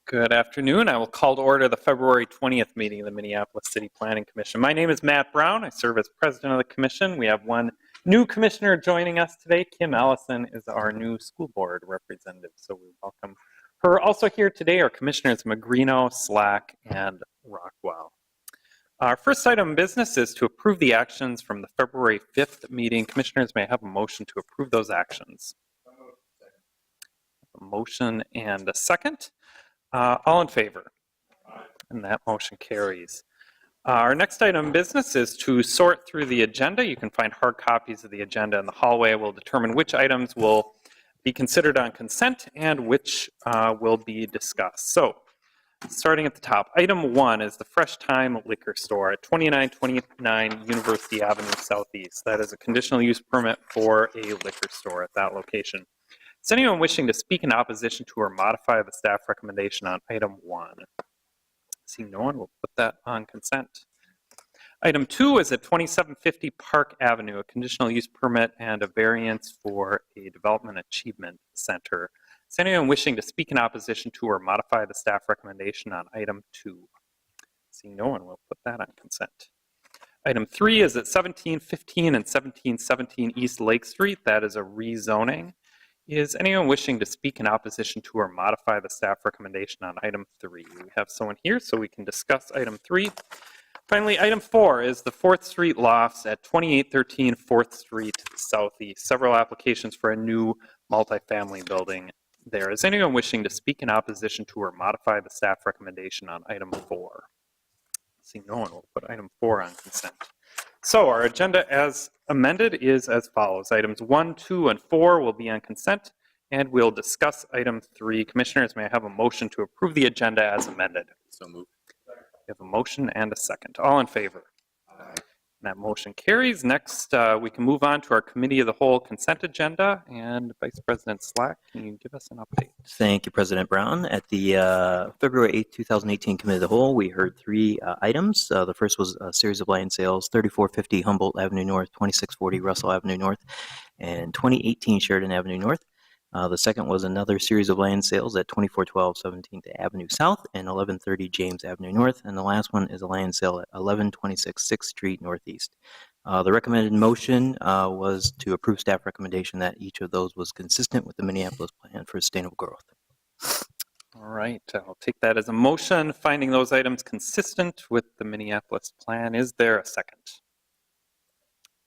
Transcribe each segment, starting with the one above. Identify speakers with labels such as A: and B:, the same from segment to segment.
A: Good afternoon. I will call to order the February 20th meeting of the Minneapolis City Planning Commission. My name is Matt Brown. I serve as president of the commission. We have one new commissioner joining us today. Kim Allison is our new school board representative, so we welcome her. Also here today are Commissioners Magrino, Slack, and Rockwell. Our first item of business is to approve the actions from the February 5th meeting. Commissioners may have a motion to approve those actions. A motion and a second. All in favor? And that motion carries. Our next item of business is to sort through the agenda. You can find hard copies of the agenda in the hallway. We'll determine which items will be considered on consent and which will be discussed. So, starting at the top, item 1 is the Fresh Time Liquor Store at 2929 University Avenue Southeast. That is a conditional use permit for a liquor store at that location. Is anyone wishing to speak in opposition to or modify the staff recommendation on item 1? Seeing no one, we'll put that on consent. Item 2 is at 2750 Park Avenue, a conditional use permit and a variance for a development achievement center. Is anyone wishing to speak in opposition to or modify the staff recommendation on item 2? Seeing no one, we'll put that on consent. Item 3 is at 1715 and 1717 East Lake Street. That is a rezoning. Is anyone wishing to speak in opposition to or modify the staff recommendation on item 3? We have someone here, so we can discuss item 3. Finally, item 4 is the 4th Street Lofts at 2813 4th Street Southeast. Several applications for a new multifamily building there. Is anyone wishing to speak in opposition to or modify the staff recommendation on item 4? Seeing no one, we'll put item 4 on consent. So our agenda as amended is as follows. Items 1, 2, and 4 will be on consent, and we'll discuss item 3. Commissioners, may I have a motion to approve the agenda as amended?
B: So moved.
A: We have a motion and a second. All in favor?
B: Aye.
A: That motion carries. Next, we can move on to our committee of the whole consent agenda. And Vice President Slack, can you give us an update?
C: Thank you, President Brown. At the February 8, 2018 Committee of the Whole, we heard 3 items. The first was a series of land sales, 3450 Humboldt Avenue North, 2640 Russell Avenue North, and 2018 Sheridan Avenue North. The second was another series of land sales at 2412 17th Avenue South and 1130 James Avenue North. And the last one is a land sale at 1126 6th Street Northeast. The recommended motion was to approve staff recommendation that each of those was consistent with the Minneapolis Plan for Sustainable Growth.
A: All right, I'll take that as a motion, finding those items consistent with the Minneapolis Plan. Is there a second?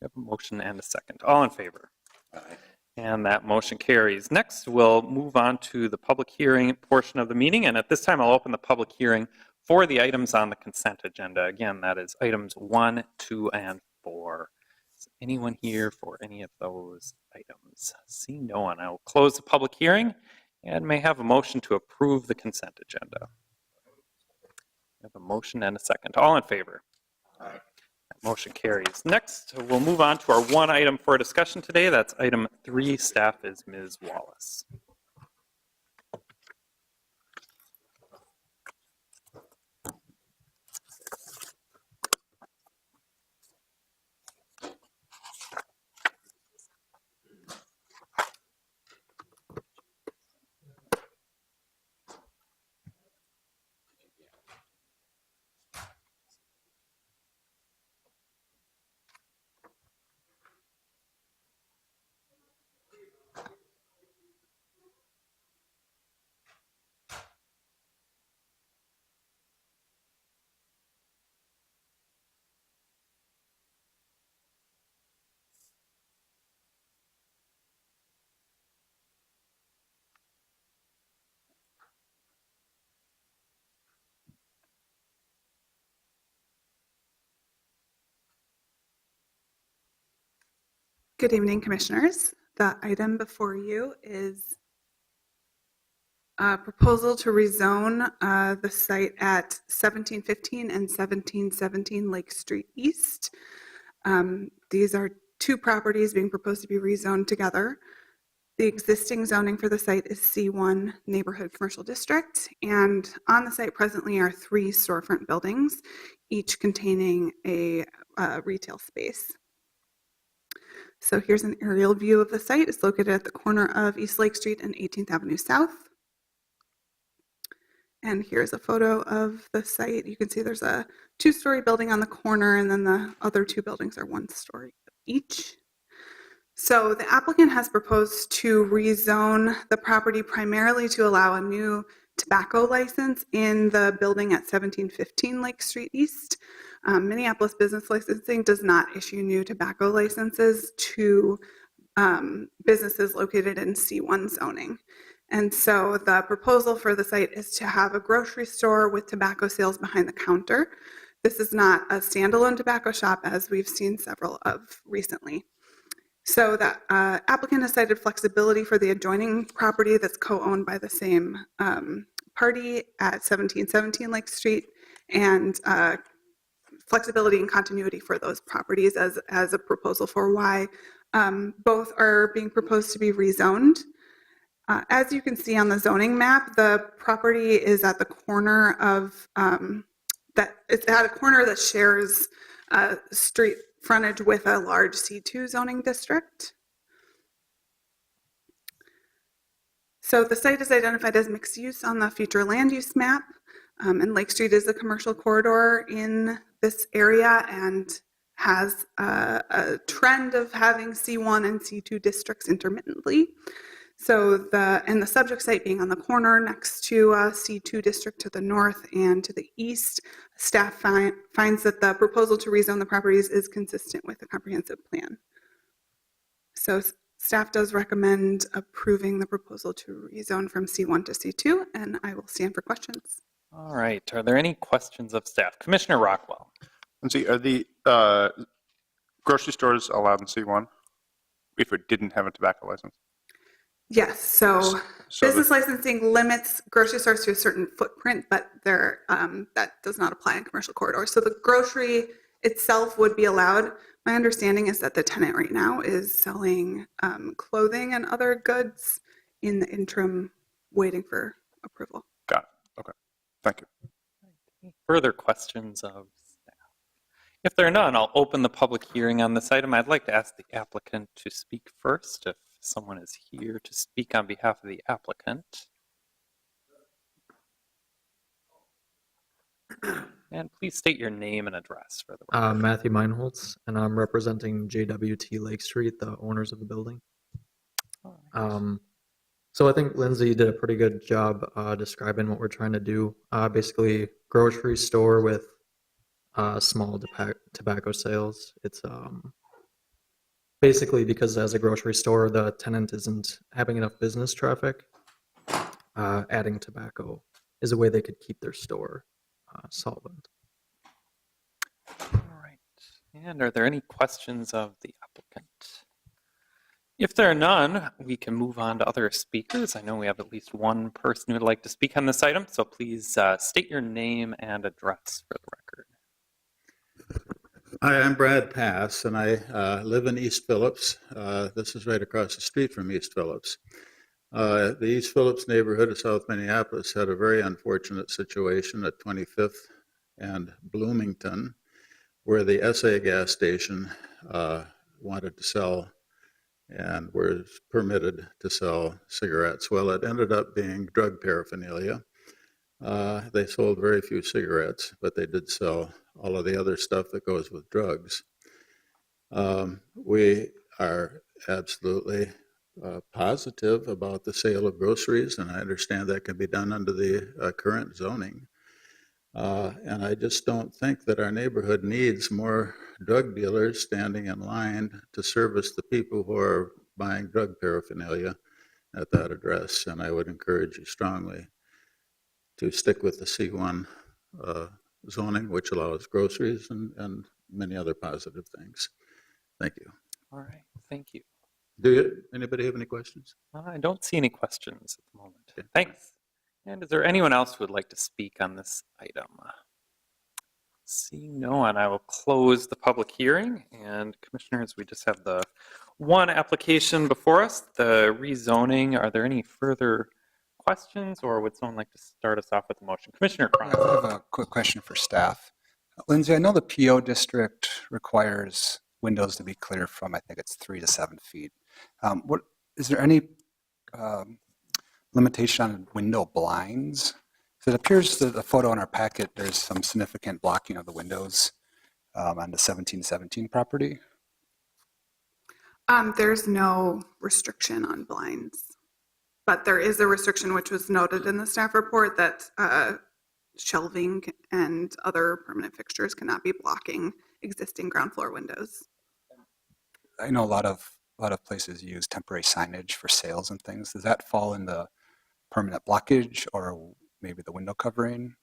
A: We have a motion and a second. All in favor?
B: Aye.
A: And that motion carries. Next, we'll move on to the public hearing portion of the meeting. And at this time, I'll open the public hearing for the items on the consent agenda. Again, that is items 1, 2, and 4. Is anyone here for any of those items? Seeing no one, I will close the public hearing and may have a motion to approve the consent agenda. We have a motion and a second. All in favor?
B: Aye.
A: Motion carries. Next, we'll move on to our one item for discussion today. That's item 3. Staff is Ms. Wallace.
D: Good evening, Commissioners. The item before you is a proposal to rezone the site at 1715 and 1717 Lake Street East. These are 2 properties being proposed to be rezoned together. The existing zoning for the site is C1 Neighborhood Commercial District, and on the site presently are 3 storefront buildings, each containing a retail space. So here's an aerial view of the site. It's located at the corner of East Lake Street and 18th Avenue South. And here's a photo of the site. You can see there's a 2-story building on the corner, and then the other 2 buildings are 1 story each. So the applicant has proposed to rezone the property primarily to allow a new tobacco license in the building at 1715 Lake Street East. Minneapolis Business Licensing does not issue new tobacco licenses to businesses located in C1 zoning. And so the proposal for the site is to have a grocery store with tobacco sales behind the counter. This is not a standalone tobacco shop, as we've seen several of recently. So the applicant has cited flexibility for the adjoining property that's co-owned by the same party at 1717 Lake Street, and flexibility and continuity for those properties as a proposal for why both are being proposed to be rezoned. As you can see on the zoning map, the property is at the corner of it's at a corner that shares street frontage with a large C2 zoning district. So the site is identified as mixed use on the future land use map, and Lake Street is a commercial corridor in this area and has a trend of having C1 and C2 districts intermittently. So the subject site being on the corner next to a C2 district to the north and to the east, staff finds that the proposal to rezone the properties is consistent with the comprehensive plan. So staff does recommend approving the proposal to rezone from C1 to C2, and I will stand for questions.
A: All right. Are there any questions of staff? Commissioner Rockwell.
B: Lindsay, are the grocery stores allowed in C1 if it didn't have a tobacco license?
D: Yes, so business licensing limits grocery stores to a certain footprint, but that does not apply in commercial corridors. So the grocery itself would be allowed. My understanding is that the tenant right now is selling clothing and other goods in the interim, waiting for approval.
B: Got it. Okay. Thank you.
A: Further questions of staff? If there are none, I'll open the public hearing on this item. I'd like to ask the applicant to speak first, if someone is here to speak on behalf of the applicant. And please state your name and address for the record.
E: Matthew Meinholz, and I'm representing JWT Lake Street, the owners of the building.
A: All right.
E: So I think Lindsay did a pretty good job describing what we're trying to do. Basically, grocery store with small tobacco sales. It's basically because as a grocery store, the tenant isn't having enough business traffic. Adding tobacco is a way they could keep their store solvent.
A: All right. And are there any questions of the applicant? If there are none, we can move on to other speakers. I know we have at least one person who would like to speak on this item, so please state your name and address for the record.
F: Hi, I'm Brad Pass, and I live in East Phillips. This is right across the street from East Phillips. The East Phillips neighborhood of South Minneapolis had a very unfortunate situation at 25th and Bloomington, where the SA gas station wanted to sell and was permitted to sell cigarettes. Well, it ended up being drug paraphernalia. They sold very few cigarettes, but they did sell all of the other stuff that goes with drugs. We are absolutely positive about the sale of groceries, and I understand that can be done under the current zoning. And I just don't think that our neighborhood needs more drug dealers standing in line to service the people who are buying drug paraphernalia at that address. And I would encourage you strongly to stick with the C1 zoning, which allows groceries and many other positive things. Thank you.
A: All right. Thank you.
F: Anybody have any questions?
A: I don't see any questions at the moment.
F: Okay.
A: Thanks. And is there anyone else who would like to speak on this item? Seeing no one, I will close the public hearing. And commissioners, we just have the one application before us, the rezoning. Are there any further questions, or would someone like to start us off with the motion? Commissioner Cron.
G: I have a quick question for staff. Lindsay, I know the PO district requires windows to be clear from, I think it's 3 to 7 feet. Is there any limitation on window blinds So it appears that the photo in our packet, there's some significant blocking of the windows on the 1717 property.
D: There's no restriction on blinds, but there is a restriction which was noted in the staff report that shelving and other permanent fixtures cannot be blocking existing ground floor windows.
G: I know a lot of places use temporary signage for sales and things. Does that fall in the permanent blockage or maybe the window covering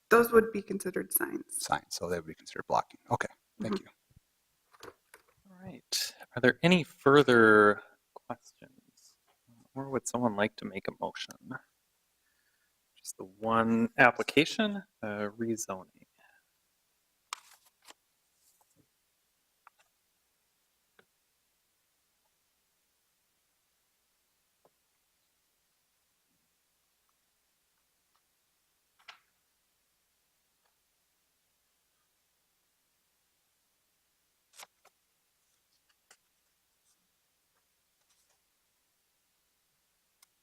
D: Those would be considered signs.
G: sign? So they would be considered blocking. Okay, thank you.
A: All right. Are there any further questions? Or would someone like to make a motion? Just the one application, rezoning.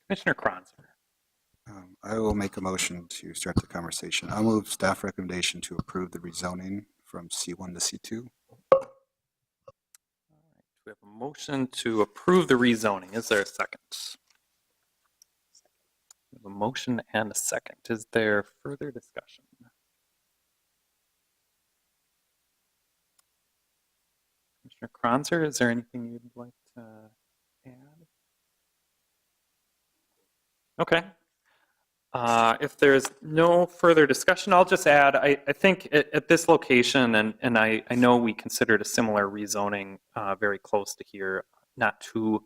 A: Commissioner Kronzer.
G: I will make a motion to start the conversation. I'll move staff recommendation to approve the rezoning from C1 to C2.
A: We have a motion to approve the rezoning. Is there a second? We have a motion and a second. Is there further discussion? Commissioner Kronzer, is there anything you'd like to add? Okay. If there's no further discussion, I'll just add, I think at this location, and I know we considered a similar rezoning very close to here not too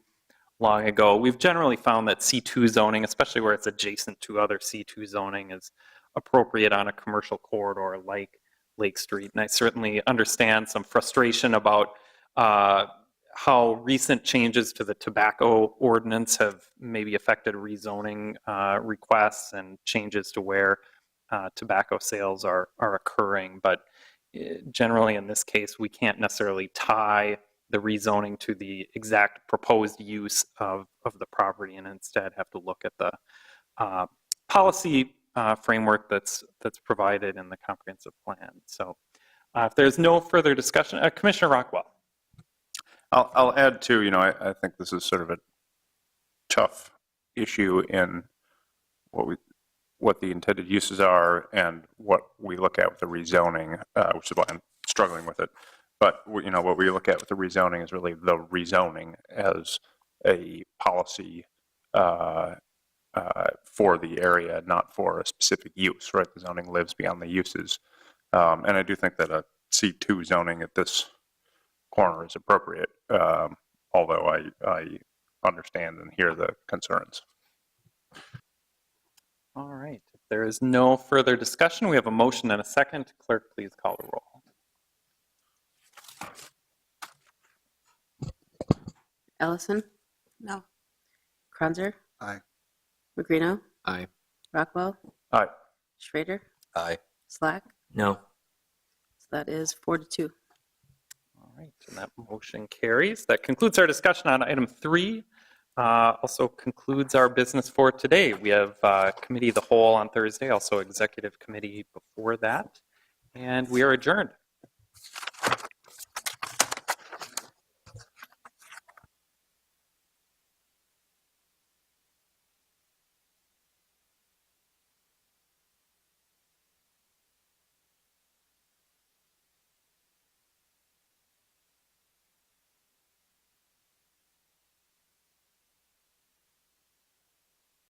A: long ago. We've generally found that C2 zoning, especially where it's adjacent to other C2 zoning, is appropriate on a commercial corridor like Lake Street. And I certainly understand some frustration about how recent changes to the tobacco ordinance have maybe affected rezoning requests and changes to where tobacco sales are occurring. But generally in this case, we can't necessarily tie the rezoning to the exact proposed use of the property and instead have to look at the policy framework that's provided in the comprehensive plan. So if there's no further discussion, Commissioner Rockwell.
B: I'll add too, I think this is sort of a tough issue in what the intended uses are and what we look at with the rezoning, which is why I'm struggling with it. But, what we look at with the rezoning is really the rezoning as a policy for the area, not for a specific use, right? The zoning lives beyond the uses. And I do think that a C2 zoning at this corner is appropriate, although I understand and hear the concerns.
A: All right. If there is no further discussion, we have a motion and a second. Clerk, please call the roll.
H: Ellison?
D: No.
H: Kronzer?
G: Aye.
H: Magrino?
E: Aye.
H: Rockwell?
B: Aye.
H: Schrader?
C: Aye.
H: Slack?
C: No.
H: So that is 4-2.
A: All right, and that motion carries. That concludes our discussion on item 3. Also concludes our business for today. We have committee of the whole on Thursday, also executive committee before that, and we are adjourned.